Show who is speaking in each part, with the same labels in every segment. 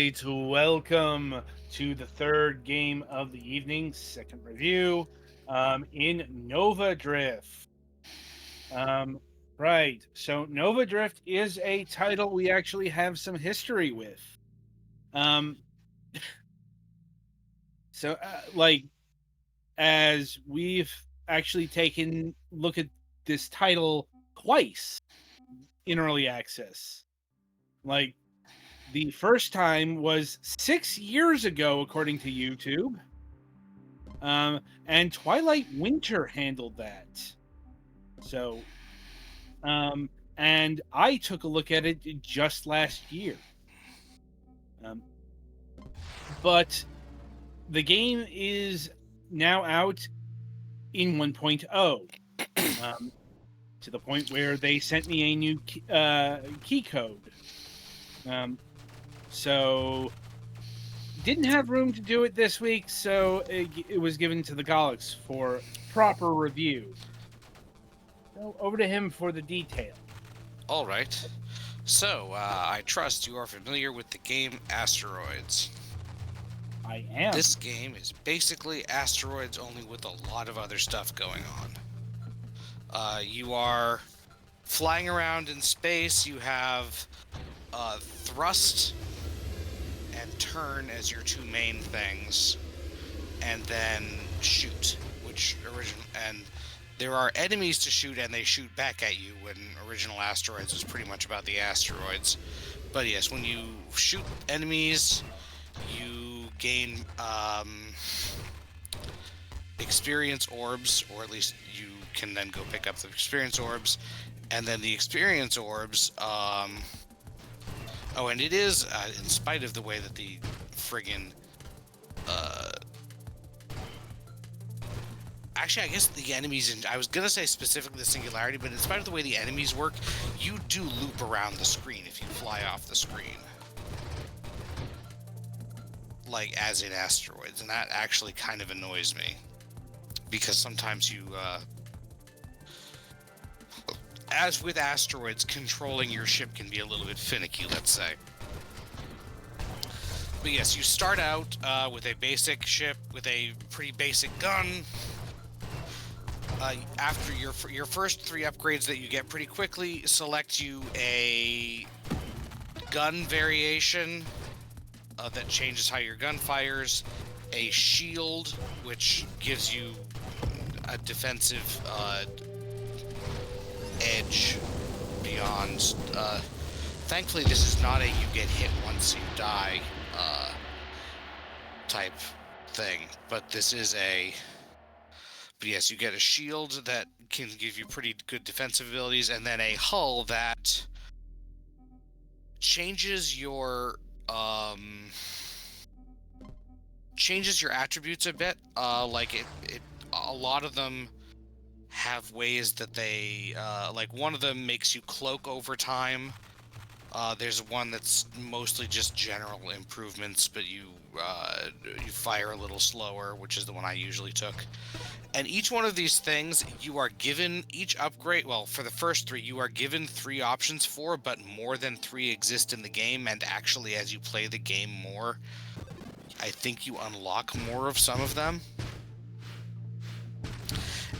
Speaker 1: right, welcome to the third game of the evening, second review, in Nova Drift. Um, right, so Nova Drift is a title we actually have some history with. Um, like, as we've actually taken look at this title twice in early access. Like, the first time was 6 years ago, according to YouTube. And Twilight Winter handled that. So, and I took a look at it just last year. But the game is now out in 1.0, to the point where they sent me a new key code. So didn't have room to do it this week, so it was given to the Golics for proper review. So over to him for the detail.
Speaker 2: All right. So, I trust you are familiar with the game Asteroids.
Speaker 1: I am.
Speaker 2: This game is basically Asteroids, only with a lot of other stuff going on. You are flying around in space. You have thrust and turn as your two main things, and then shoot, and there are enemies to shoot, and they shoot back at you. When original Asteroids was pretty much about the asteroids, but yes, when you shoot enemies, you gain experience orbs, or at least you can then go pick up the experience orbs, and then the experience orbs. Oh, and it is, in spite of the way that the friggin' actually, I guess the enemies, I was gonna say specifically the Singularity, but in spite of the way the enemies work, you do loop around the screen if you fly off the screen. Like, as in Asteroids, and that actually kind of annoys me. Because sometimes you, as with Asteroids, controlling your ship can be a little bit finicky, let's say. But yes, you start out with a basic ship, with a pretty basic gun. After your first 3 upgrades that you get pretty quickly, select you a gun variation that changes how your gun fires, a shield, which gives you a defensive edge beyond. Thankfully, this is not a you get hit once you die type thing, but this is a. But yes, you get a shield that can give you pretty good defensive abilities, and then a hull that changes your attributes a bit. Like a lot of them have ways that they like one of them makes you cloak over time. There's one that's mostly just general improvements, but you fire a little slower, which is the one I usually took. And each one of these things, you are given each upgrade. Well, for the first 3, you are given 3 options for, but more than 3 exist in the game. And actually, as you play the game more, I think you unlock more of some of them.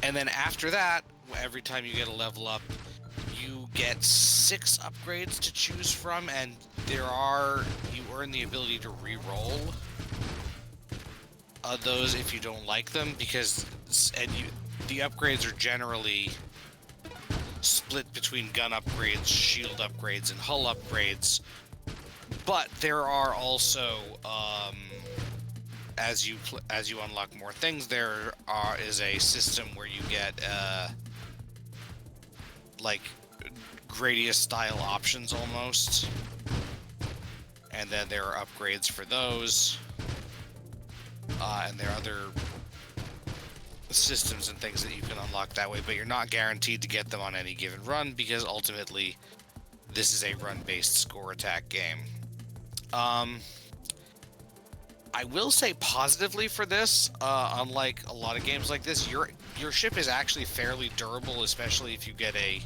Speaker 2: And then after that, every time you get a level up, you get 6 upgrades to choose from, and you earn the ability to re-roll those if you don't like them, because the upgrades are generally split between gun upgrades, shield upgrades, and hull upgrades. But there are also as you unlock more things, there is a system where you get like Gradius style options almost, and then there are upgrades for those, and there are other systems and things that you can unlock that way, but you're not guaranteed to get them on any given run, because ultimately this is a run-based score attack game. I will say positively for this, unlike a lot of games like this, your ship is actually fairly durable, especially if you get a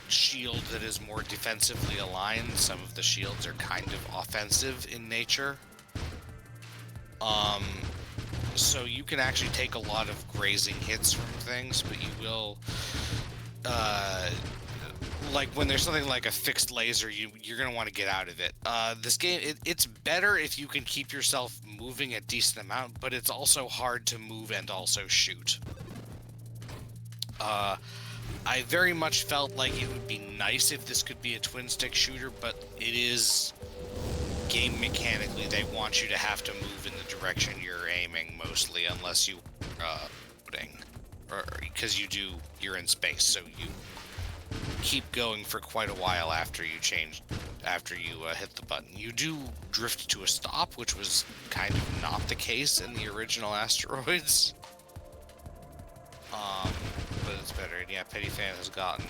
Speaker 2: shield that is more defensively aligned. Some of the shields are kind of offensive in nature. So you can actually take a lot of grazing hits from things, but you will, like when there's something like a fixed laser, you're gonna want to get out of it. This game, it's better if you can keep yourself moving a decent amount, but it's also hard to move and also shoot. I very much felt like it would be nice if this could be a twin stick shooter, but it is game mechanically. They want you to have to move in the direction you're aiming mostly, unless you shooting, or because you're in space, so you keep going for quite a while after you hit the button. You do drift to a stop, which was kind of not the case in the original Asteroids. But it's better. And yeah, Petty Fan has gotten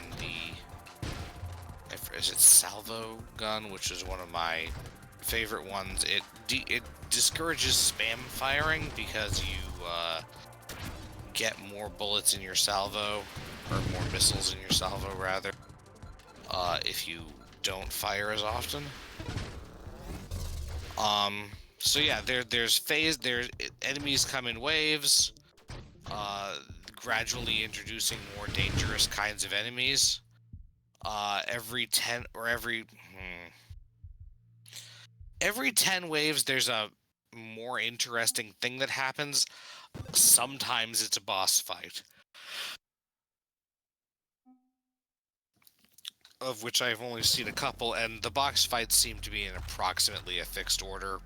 Speaker 2: is it salvo gun, which is one of my favorite ones. It discourages spam firing because you get more bullets in your salvo, or more missiles in your salvo rather, if you don't fire as often. So yeah, there's enemies come in waves, gradually introducing more dangerous kinds of enemies. Every 10 waves, there's a more interesting thing that happens. Sometimes it's a boss fight, of which I've only seen a couple, and the boss fights seem to be in approximately a fixed order.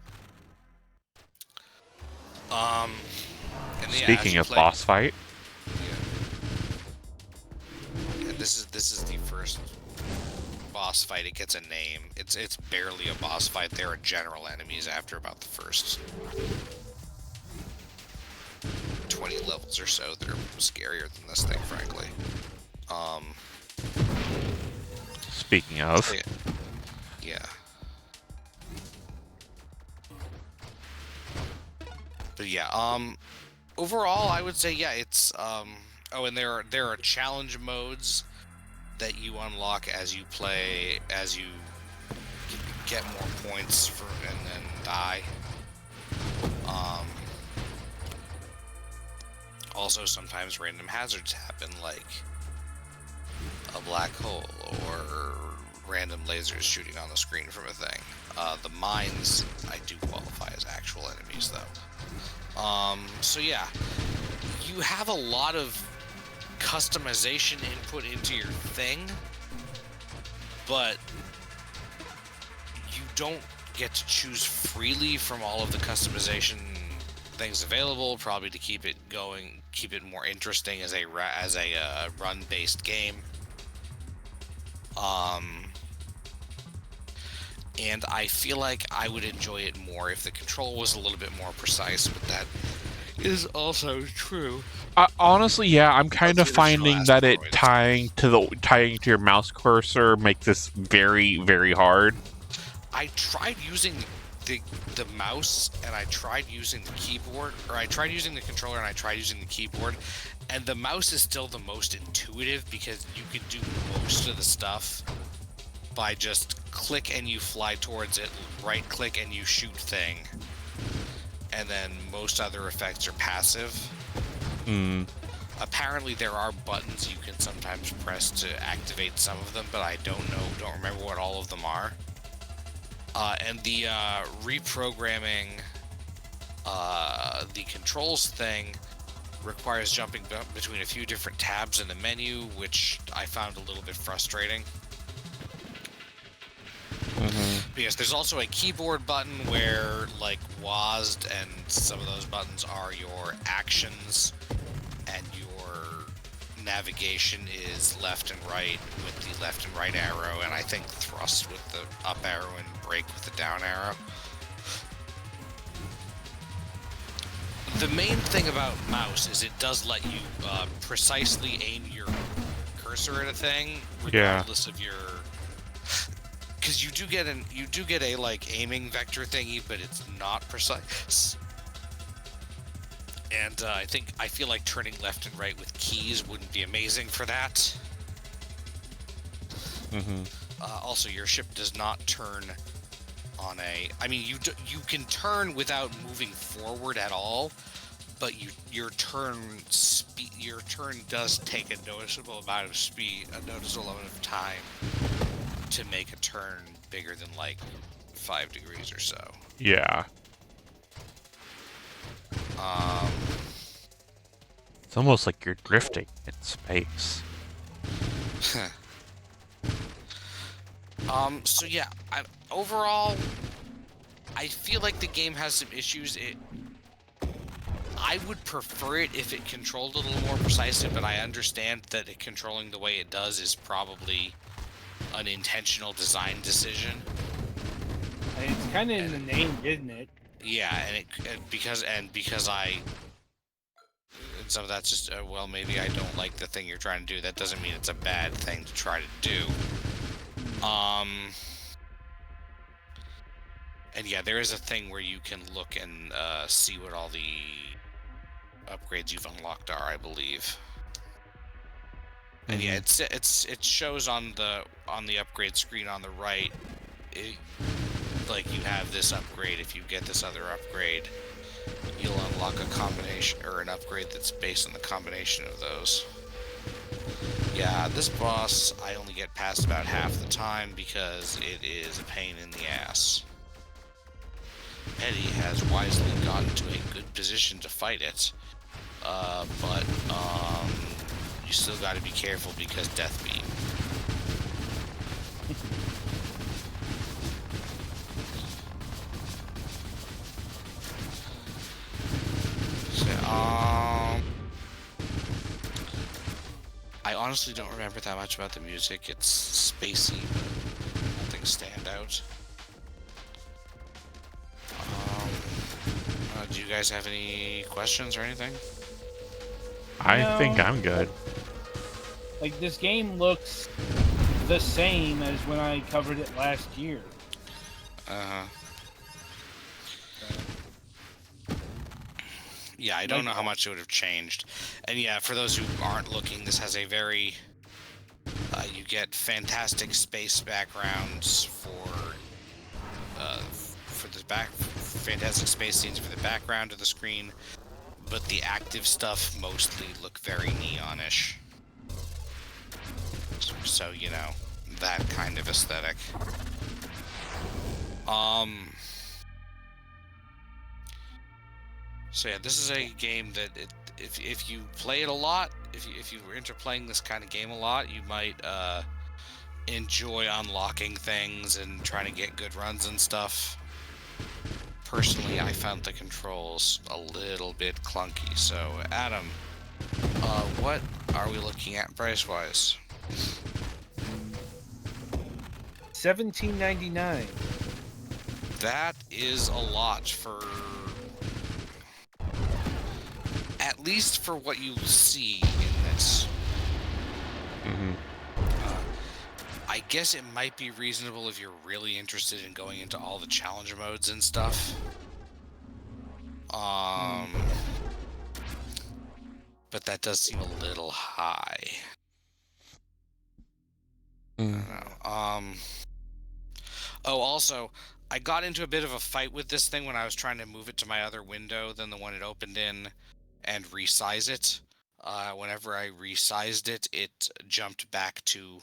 Speaker 2: And yeah,
Speaker 3: Speaking of boss fight,
Speaker 2: yeah, this is the first boss fight. It gets a name. It's barely a boss fight. There are general enemies after about the first 20 levels or so that are scarier than this thing, frankly.
Speaker 3: speaking of,
Speaker 2: yeah. But yeah, overall, I would say, yeah, it's, oh, and there are challenge modes that you unlock as you play, as you get more points and then die. Also, sometimes random hazards happen, like a black hole or random lasers shooting on the screen from a thing. The mines, I do qualify as actual enemies, though. So yeah, you have a lot of customization input into your thing, but you don't get to choose freely from all of the customization things available, probably to keep it going, keep it more interesting as a run-based game. And I feel like I would enjoy it more if the control was a little bit more precise, but that is also true.
Speaker 3: honestly, yeah, I'm kind of
Speaker 2: the original
Speaker 3: finding that it
Speaker 2: Asteroids.
Speaker 3: tying to your mouse cursor makes this very, very hard.
Speaker 2: I tried using the mouse, and I tried using the keyboard, or I tried using the controller and I tried using the keyboard, and the mouse is still the most intuitive because you can do most of the stuff by just click and you fly towards it, right click and you shoot thing, and then most other effects are passive. Apparently there are buttons you can sometimes press to activate some of them, but I don't remember what all of them are. And the reprogramming the controls thing requires jumping between a few different tabs in the menu, which I found a little bit frustrating. Because there's also a keyboard button where, like, WASD and some of those buttons are your actions, and your navigation is left and right with the left and right arrow, and I think thrust with the up arrow and brake with the down arrow. The main thing about mouse is it does let you precisely aim your cursor at a thing, regardless of your... Because you do get a like aiming vector thingy, but it's not precise. And I feel like turning left and right with keys wouldn't be amazing for that.
Speaker 3: Mm-hmm.
Speaker 2: Also, your ship does not turn on a. I mean, you can turn without moving forward at all, but your turn does take a noticeable amount of speed, a noticeable amount of time to make a turn bigger than like 5 degrees or so.
Speaker 3: Yeah.
Speaker 2: Um,
Speaker 3: It's almost like you're drifting in space.
Speaker 2: so yeah, overall, I feel like the game has some issues. I would prefer it if it controlled a little more precisely, but I understand that it controlling the way it does is probably an intentional design decision.
Speaker 1: And it's kind of in the name, isn't it?
Speaker 2: Yeah, because some of that's just well, maybe I don't like the thing you're trying to do. That doesn't mean it's a bad thing to try to do. And yeah, there is a thing where you can look and see what all the upgrades you've unlocked are, I believe. And yeah, it shows on the upgrade screen on the right. Like you have this upgrade. If you get this other upgrade, you'll unlock a combination or an upgrade that's based on the combination of those. Yeah, this boss I only get past about half the time because it is a pain in the ass. Eddie has wisely gotten to a good position to fight it, but you still got to be careful because Death Beam. I honestly don't remember that much about the music. It's spacey, but nothing stand out. Do you guys have any questions or anything?
Speaker 3: I think
Speaker 1: No.
Speaker 3: I'm good.
Speaker 1: Like, this game looks the same as when I covered it last year.
Speaker 2: Yeah, I don't know how much it would have changed. And yeah, for those who aren't looking, this has a very... you get fantastic space backgrounds for the fantastic space scenes for the background of the screen, but the active stuff mostly look very neonish. So, you know, that kind of aesthetic. So yeah, this is a game that if you play it a lot, if you were into playing this kind of game a lot, you might enjoy unlocking things and trying to get good runs and stuff. Personally, I found the controls a little bit clunky. So, Adam, what are we looking at price-wise?
Speaker 1: $17.99.
Speaker 2: That is a lot for... At least for what you see in this. I guess it might be reasonable if you're really interested in going into all the challenge modes and stuff. But that does seem a little high. I don't know. Oh, also, I got into a bit of a fight with this thing when I was trying to move it to my other window than the one it opened in and resize it. Whenever I resized it, it jumped back to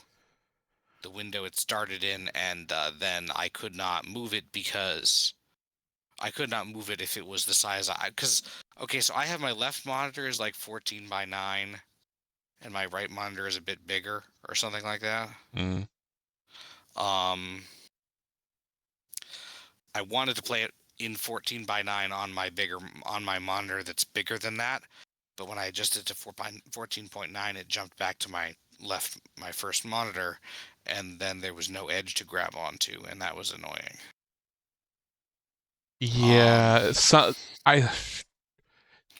Speaker 2: the window it started in, and then I could not move it because I could not move it if it was the size okay, so I have my left monitor is like 14 by 9 and my right monitor is a bit bigger or something like that. I wanted to play it in 14 by 9 on my monitor that's bigger than that, but when I adjusted to 14.9, it jumped back to my first monitor, and then there was no edge to grab onto, and that was annoying.
Speaker 3: Yeah,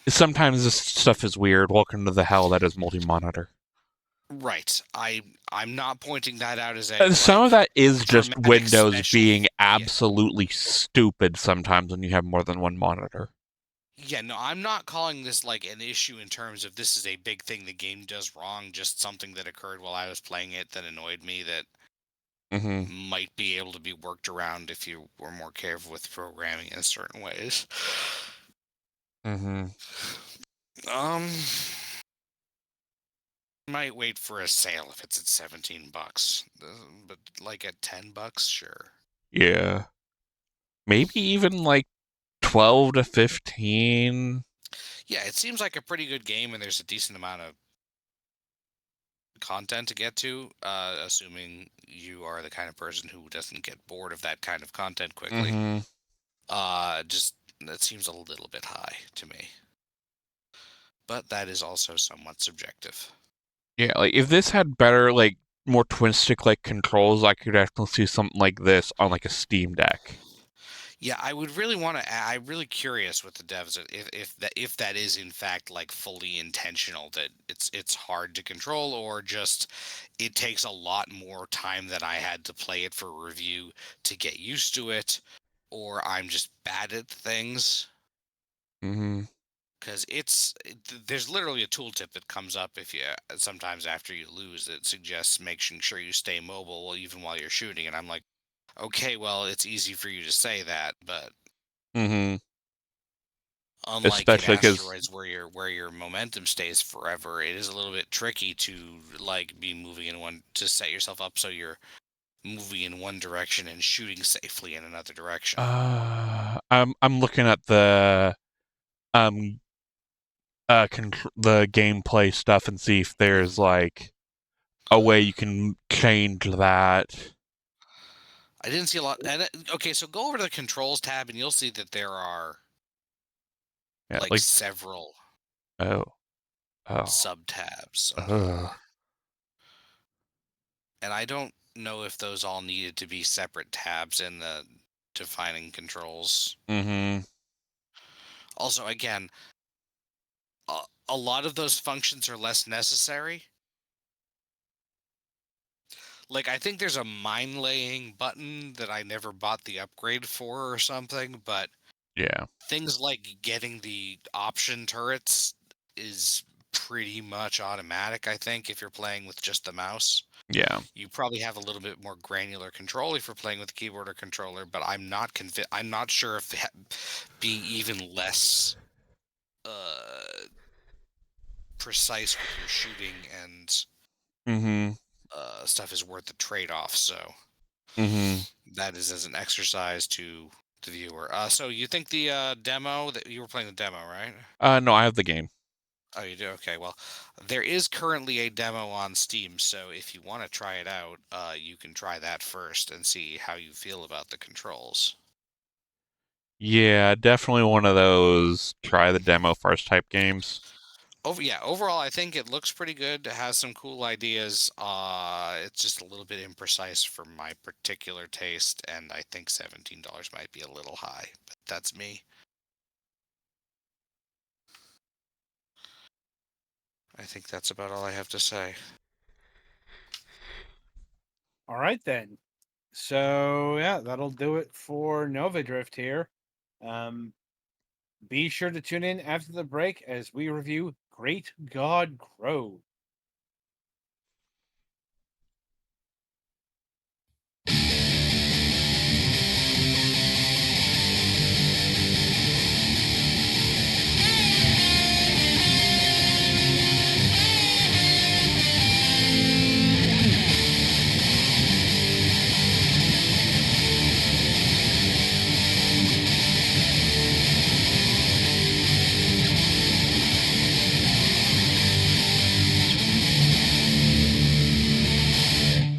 Speaker 3: sometimes this stuff is weird. Welcome to the hell that is multi-monitor.
Speaker 2: Right. I'm not pointing that out as a
Speaker 3: some of that is just Windows
Speaker 2: special,
Speaker 3: being absolutely stupid sometimes when you have more than one monitor.
Speaker 2: Yeah, no, I'm not calling this like an issue in terms of this is a big thing the game does wrong, just something that occurred while I was playing it that annoyed me that might be able to be worked around if you were more careful with programming in certain ways. Um, might wait for a sale if it's at $17, but like at $10, sure.
Speaker 3: Yeah. Maybe even like 12 to 15.
Speaker 2: Yeah, it seems like a pretty good game, and there's a decent amount of content to get to, assuming you are the kind of person who doesn't get bored of that kind of content quickly. Just that seems a little bit high to me, but that is also somewhat subjective.
Speaker 3: Yeah, like if this had better, like more twin stick like controls, I could actually see something like this on like a Steam Deck.
Speaker 2: Yeah, I would really want to. I'm really curious with the devs if that is in fact like fully intentional, that it's hard to control, or just it takes a lot more time than I had to play it for review to get used to it, or I'm just bad at things. Because there's literally a tooltip that comes up if you sometimes after you lose that suggests making sure you stay mobile even while you're shooting, and I'm like, okay, well, it's easy for you to say that, but unlike in
Speaker 3: Especially because,
Speaker 2: asteroids where your momentum stays forever, it is a little bit tricky to like be moving in one to set yourself up so you're moving in one direction and shooting safely in another direction.
Speaker 3: I'm looking at the um the gameplay stuff and see if there's like a way you can change that.
Speaker 2: I didn't see a lot. And okay, so go over to the controls tab and you'll see that there are
Speaker 3: Yeah,
Speaker 2: like
Speaker 3: like
Speaker 2: several
Speaker 3: oh
Speaker 2: sub tabs under
Speaker 3: oh.
Speaker 2: there. And I don't know if those all needed to be separate tabs in the defining controls. Also, again, a lot of those functions are less necessary. Like, I think there's a mine laying button that I never bought the upgrade for or something, but
Speaker 3: Yeah.
Speaker 2: things like getting the option turrets is pretty much automatic, I think, if you're playing with just the mouse.
Speaker 3: Yeah.
Speaker 2: You probably have a little bit more granular control if you're playing with the keyboard or controller, but I'm not sure if being even less uh, precise with your shooting and stuff is worth the trade-off. So that is as an exercise to the viewer. So you think the demo that you were playing the demo, right?
Speaker 3: No, I have the game.
Speaker 2: Oh, you do? Okay. Well, there is currently a demo on Steam, so if you want to try it out, you can try that first and see how you feel about the controls.
Speaker 3: Yeah, definitely one of those try the demo first type games.
Speaker 2: Overall, I think it looks pretty good. It has some cool ideas. It's just a little bit imprecise for my particular taste, and I think $17 might be a little high, but that's me. I think that's about all I have to say.
Speaker 1: All right then. So yeah, that'll do it for Nova Drift here. Be sure to tune in after the break as we review Great God Grows.